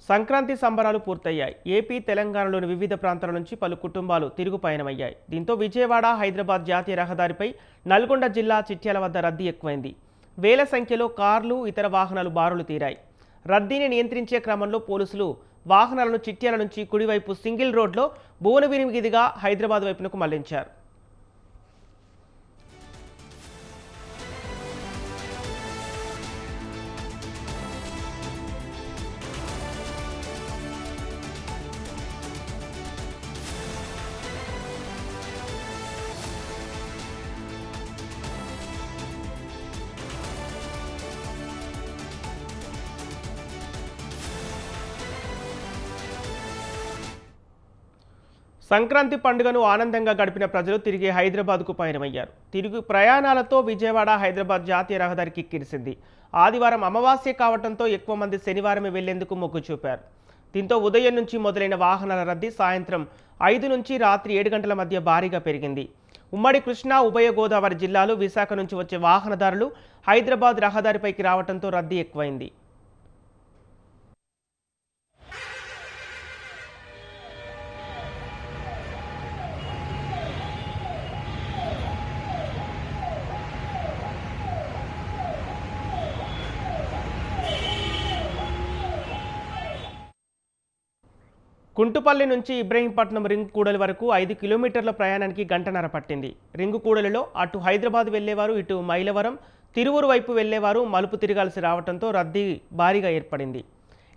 సంక్రాంతి సంబరాలు పూర్తయ్యాయి. ఏపీ, తెలంగాణలోని వివిధ ప్రాంతాల నుంచి పలు కుటుంబాలు తిరుగు పయనమయ్యాయి. దీంతో విజయవాడ, హైదరాబాద్ జాతీయ రహదారిపై నల్గొండ జిల్లా చిట్యాల వద్ద రద్దీ ఎక్కువైంది. వేల సంఖ్యలో కార్లు, ఇతర వాహనాలు బారులు తీరాయి. రద్దీని నియంత్రించే క్రమంలో పోలీసులు వాహనాలను చిట్యాల నుంచి కుడివైపు సింగిల్ రోడ్లో భువనగిరి మీదుగా హైదరాబాద్ వైపునకు మళ్లించారు. సంక్రాంతి పండుగను ఆనందంగా గడిపిన ప్రజలు తిరిగి హైదరాబాద్కు పయనమయ్యారు. తిరుగు ప్రయాణాలతో విజయవాడ, హైదరాబాద్ జాతీయ రహదారికి కిరిసింది. ఆదివారం అమావాస్య కావడంతో ఎక్కువ మంది శనివారమే వెళ్లేందుకు మొగ్గు చూపారు. దీంతో ఉదయం నుంచి మొదలైన వాహనాల రద్దీ సాయంత్రం 5 నుంచి రాత్రి 7 గంటల మధ్య భారీగా పెరిగింది. ఉమ్మడి కృష్ణా, ఉభయ గోదావరి జిల్లాలు, విశాఖ నుంచి వచ్చే వాహనదారులు హైదరాబాద్ రహదారిపైకి రావడంతో రద్దీ ఎక్కువైంది. కుంటుపల్లి నుంచి ఇబ్రహీంపట్నం రింగ్ కూడలి వరకు 5 కిలోమీటర్ల ప్రయాణానికి గంటన్నర పట్టింది. రింగు కూడలిలో అటు హైదరాబాద్ వెళ్లేవారు, ఇటు మైలవరం, తిరువూరు వైపు వెళ్లేవారు మలుపు తిరగాల్సి రావడంతో రద్దీ భారీగా ఏర్పడింది.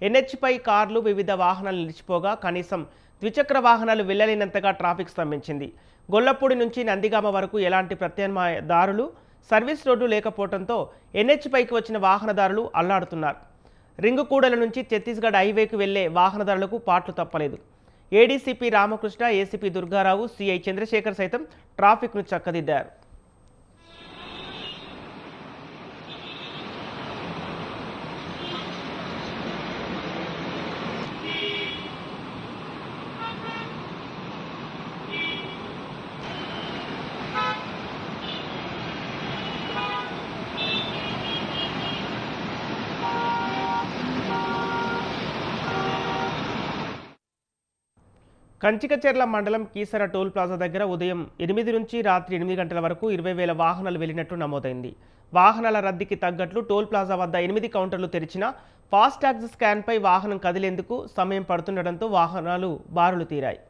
ఎన్హెచ్పై కార్లు, వివిధ వాహనాలు నిలిచిపోగా కనీసం ద్విచక్ర వాహనాలు వెళ్లలేనంతగా ట్రాఫిక్ స్తంభించింది. గొల్లపూడి నుంచి నందిగామ వరకు ఎలాంటి ప్రత్యామ్నాయ దారులు, సర్వీస్ రోడ్డు లేకపోవడంతో ఎన్హెచ్పైకి వచ్చిన వాహనదారులు అల్లాడుతున్నారు. రింగు కూడల నుంచి ఛత్తీస్గఢ్ హైవేకు వెళ్లే వాహనదారులకు పాట్లు తప్పలేదు. ADCP Ramakrishna, ACP Durga Rao, CI Chandrasekhar సైతం ట్రాఫిక్ను చక్కదిద్దారు. కంచికచెర్ల మండలం కీసర టోల్ ప్లాజా దగ్గర ఉదయం 8 నుంచి రాత్రి 8 గంటల వరకు 20,000 వాహనాలు వెళ్లినట్టు నమోదైంది. వాహనాల రద్దీకి తగ్గట్లు టోల్ ప్లాజా వద్ద 8 కౌంటర్లు తెరిచినా ఫాస్టాగ్ స్కాన్పై వాహనం కదిలేందుకు సమయం పడుతుండటంతో వాహనాలు బారులు తీరాయి.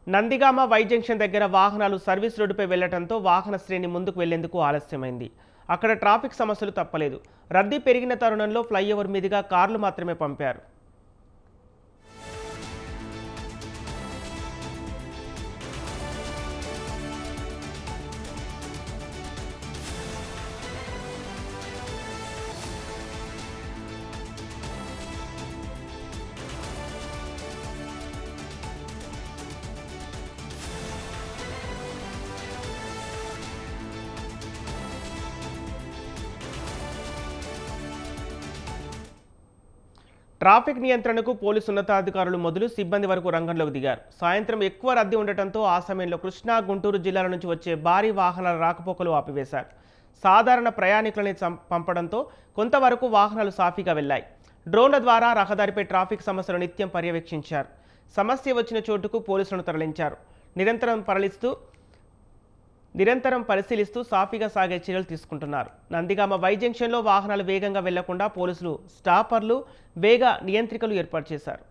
నందిగామ వై జంక్షన్ దగ్గర వాహనాలు సర్వీస్ రోడ్డుపై వెళ్లడంతో వాహన శ్రేణి ముందుకు వెళ్లేందుకు ఆలస్యమైంది. అక్కడ ట్రాఫిక్ సమస్యలు తప్పలేదు. రద్దీ పెరిగిన తరుణంలో ఫ్లైఓవర్ మీదుగా కార్లు మాత్రమే పంపారు. ట్రాఫిక్ నియంత్రణకు పోలీసు ఉన్నతాధికారులు మొదలు సిబ్బంది వరకు రంగంలోకి దిగారు. సాయంత్రం ఎక్కువ రద్దీ ఉండటంతో ఆ సమయంలో కృష్ణా, గుంటూరు జిల్లాల నుంచి వచ్చే భారీ వాహనాల రాకపోకలు ఆపివేశారు. సాధారణ ప్రయాణికులని పంపడంతో కొంతవరకు వాహనాలు సాఫీగా వెళ్లాయి. డ్రోన్ల ద్వారా రహదారిపై ట్రాఫిక్ సమస్యలు నిత్యం పర్యవేక్షించారు. సమస్య వచ్చిన చోటుకు పోలీసులను తరలించారు. నిరంతరం పరిశీలిస్తూ సాఫీగా సాగే చర్యలు తీసుకుంటున్నారు. నందిగామ వై జంక్షన్లో వాహనాలు వేగంగా వెళ్లకుండా పోలీసులు స్టాపర్లు, వేగ నియంత్రికలు ఏర్పాటు చేశారు.